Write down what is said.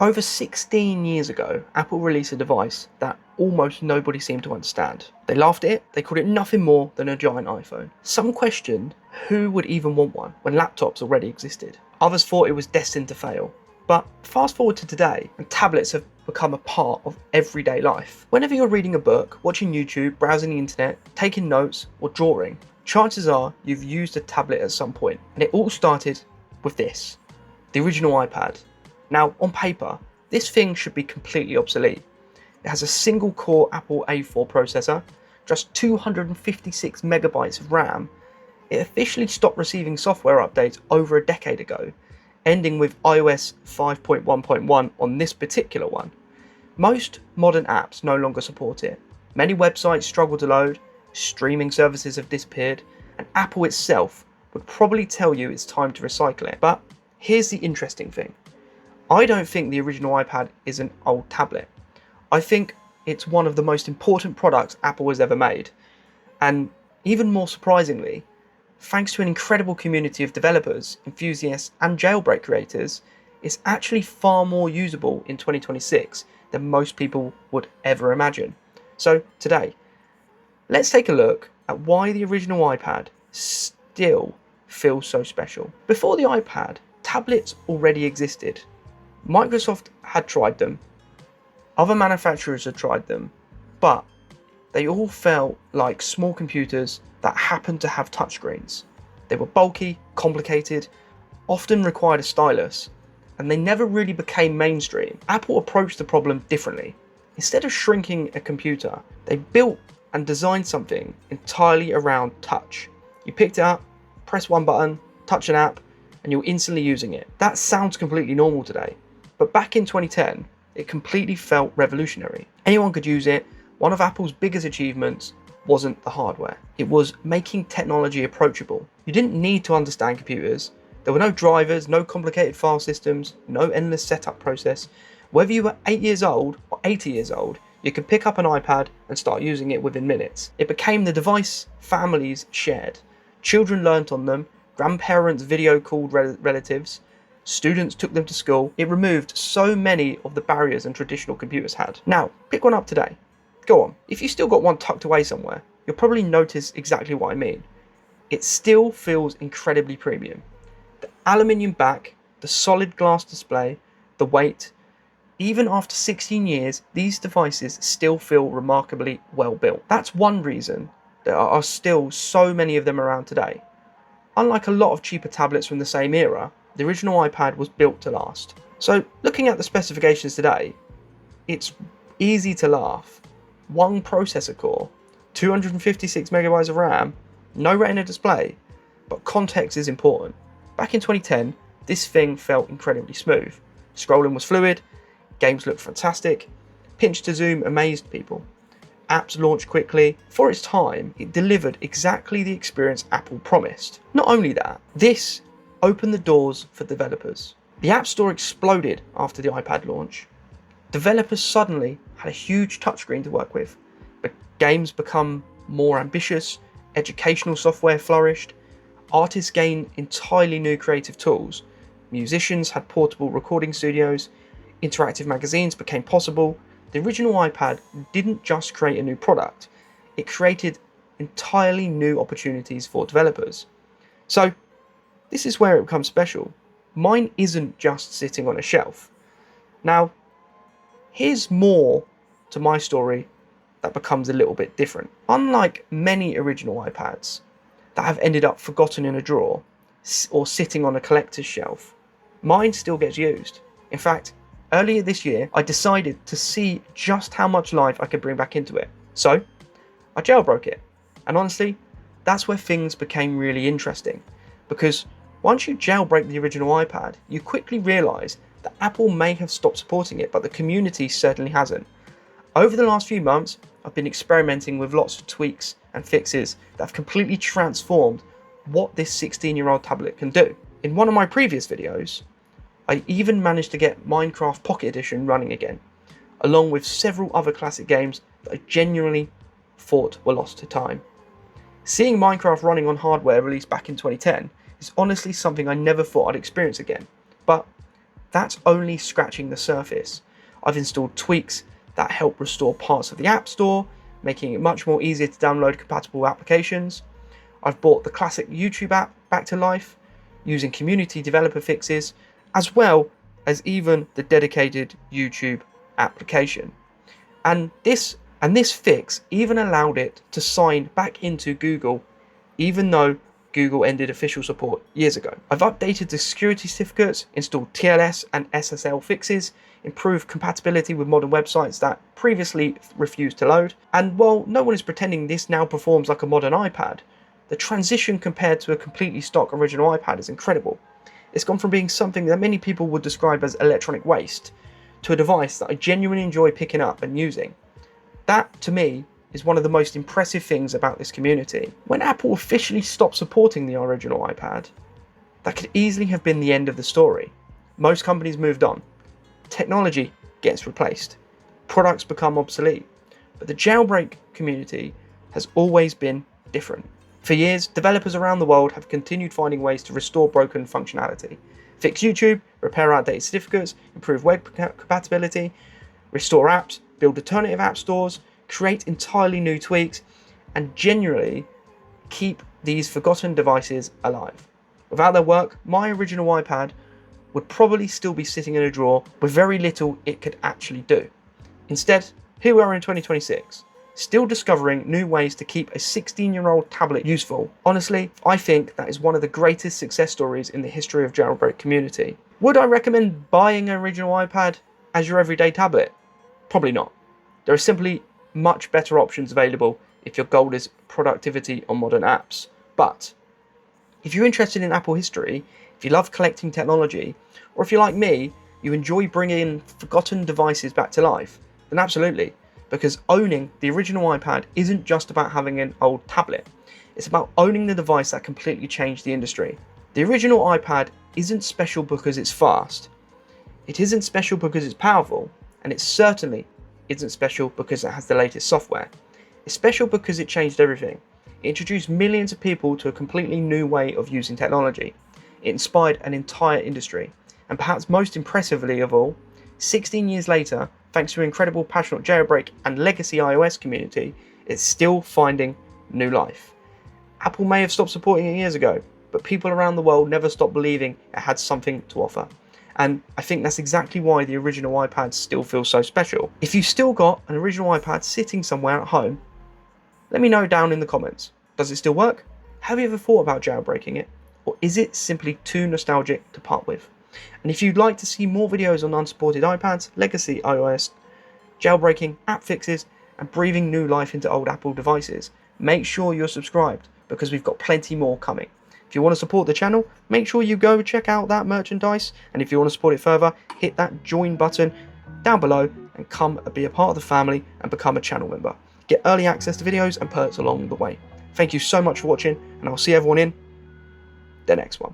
Over 16 years ago, Apple released a device that almost nobody seemed to understand. They laughed at it, they called it nothing more than a giant iPhone. Some questioned who would even want one when laptops already existed. Others thought it was destined to fail. But fast forward to today, and tablets have become a part of everyday life. Whenever you're reading a book, watching YouTube, browsing the internet, taking notes, or drawing, chances are you've used a tablet at some point. And it all started with this, the original iPad. Now, on paper, this thing should be completely obsolete. It has a single core Apple A4 processor, just 256 megabytes of RAM. It officially stopped receiving software updates over a decade ago, ending with iOS 5.1.1 on this particular one. Most modern apps no longer support it. Many websites struggle to load, streaming services have disappeared, and Apple itself would probably tell you it's time to recycle it. But here's the interesting thing. I don't think the original iPad is an old tablet. I think it's one of the most important products Apple has ever made. And even more surprisingly, thanks to an incredible community of developers, enthusiasts, and jailbreak creators, it's actually far more usable in 2026 than most people would ever imagine. So today, let's take a look at why the original iPad still feels so special. Before the iPad, tablets already existed. Microsoft had tried them, other manufacturers had tried them, but they all felt like small computers that happened to have touchscreens. They were bulky, complicated, often required a stylus, and they never really became mainstream. Apple approached the problem differently. Instead of shrinking a computer, they built and designed something entirely around touch. You picked it up, press one button, touch an app, and you're instantly using it. That sounds completely normal today. But back in 2010, it completely felt revolutionary. Anyone could use it. One of Apple's biggest achievements wasn't the hardware. It was making technology approachable. You didn't need to understand computers. There were no drivers, no complicated file systems, no endless setup process. Whether you were 8 years old or 80 years old, you could pick up an iPad and start using it within minutes. It became the device families shared. Children learnt on them, grandparents video called relatives, students took them to school. It removed so many of the barriers and traditional computers had. Now, pick one up today. Go on. If you still got one tucked away somewhere, you'll probably notice exactly what I mean. It still feels incredibly premium. The aluminium back, the solid glass display, the weight. Even after 16 years, these devices still feel remarkably well built. That's one reason there are still so many of them around today. Unlike a lot of cheaper tablets from the same era, the original iPad was built to last. So looking at the specifications today, it's easy to laugh. One processor core, 256 megabytes of RAM, no retina display, but context is important. Back in 2010, this thing felt incredibly smooth. Scrolling was fluid, games looked fantastic, pinch to zoom amazed people. Apps launched quickly. For its time, it delivered exactly the experience Apple promised. Not only that, this opened the doors for developers. The App Store exploded after the iPad launch. Developers suddenly had a huge touchscreen to work with, but games become more ambitious, educational software flourished, artists gained entirely new creative tools, musicians had portable recording studios, interactive magazines became possible. The original iPad didn't just create a new product, it created entirely new opportunities for developers. So, this is where it becomes special. Mine isn't just sitting on a shelf. Now, here's more to my story that becomes a little bit different. Unlike many original iPads that have ended up forgotten in a drawer or sitting on a collector's shelf, mine still gets used. In fact, earlier this year, I decided to see just how much life I could bring back into it. So, I jailbroke it. And honestly, that's where things became really interesting. Because once you jailbreak the original iPad, you quickly realise that Apple may have stopped supporting it, but the community certainly hasn't. Over the last few months, I've been experimenting with lots of tweaks and fixes that have completely transformed what this 16-year-old tablet can do. In one of my previous videos, I even managed to get Minecraft Pocket Edition running again, along with several other classic games that I genuinely thought were lost to time. Seeing Minecraft running on hardware released back in 2010 is honestly something I never thought I'd experience again, but that's only scratching the surface. I've installed tweaks that help restore parts of the App Store, making it much more easier to download compatible applications. I've brought the classic YouTube app back to life using community developer fixes, as well as even the dedicated YouTube application. And this fix even allowed it to sign back into Google, even though Google ended official support years ago. I've updated the security certificates, installed TLS and SSL fixes, improved compatibility with modern websites that previously refused to load. And while no one is pretending this now performs like a modern iPad, the transition compared to a completely stock original iPad is incredible. It's gone from being something that many people would describe as electronic waste to a device that I genuinely enjoy picking up and using. That, to me, is one of the most impressive things about this community. When Apple officially stopped supporting the original iPad, that could easily have been the end of the story. Most companies moved on. Technology gets replaced. Products become obsolete. But the jailbreak community has always been different. For years, developers around the world have continued finding ways to restore broken functionality. Fix YouTube, repair outdated certificates, improve web compatibility, restore apps, build alternative app stores, create entirely new tweaks, and generally keep these forgotten devices alive. Without their work, my original iPad would probably still be sitting in a drawer with very little it could actually do. Instead, here we are in 2026, still discovering new ways to keep a 16-year-old tablet useful. Honestly, I think that is one of the greatest success stories in the history of jailbreak community. Would I recommend buying an original iPad as your everyday tablet? Probably not. There are simply much better options available if your goal is productivity on modern apps. But if you're interested in Apple history, if you love collecting technology, or if you're like me, you enjoy bringing forgotten devices back to life, then absolutely. Because owning the original iPad isn't just about having an old tablet. It's about owning the device that completely changed the industry. The original iPad isn't special because it's fast. It isn't special because it's powerful. And it certainly isn't special because it has the latest software. It's special because it changed everything. It introduced millions of people to a completely new way of using technology. It inspired an entire industry. And perhaps most impressively of all, 16 years later, thanks to an incredible passionate jailbreak and legacy iOS community, it's still finding new life. Apple may have stopped supporting it years ago, but people around the world never stopped believing it had something to offer. And I think that's exactly why the original iPad still feels so special. If you've still got an original iPad sitting somewhere at home, let me know down in the comments. Does it still work? Have you ever thought about jailbreaking it? Or is it simply too nostalgic to part with? And if you'd like to see more videos on unsupported iPads, legacy iOS, jailbreaking, app fixes, and breathing new life into old Apple devices, make sure you're subscribed because we've got plenty more coming. If you want to support the channel, make sure you go check out that merchandise, and if you want to support it further, hit that join button down below and come and be a part of the family and become a channel member. Get early access to videos and perks along the way. Thank you so much for watching, and I'll see everyone in the next one.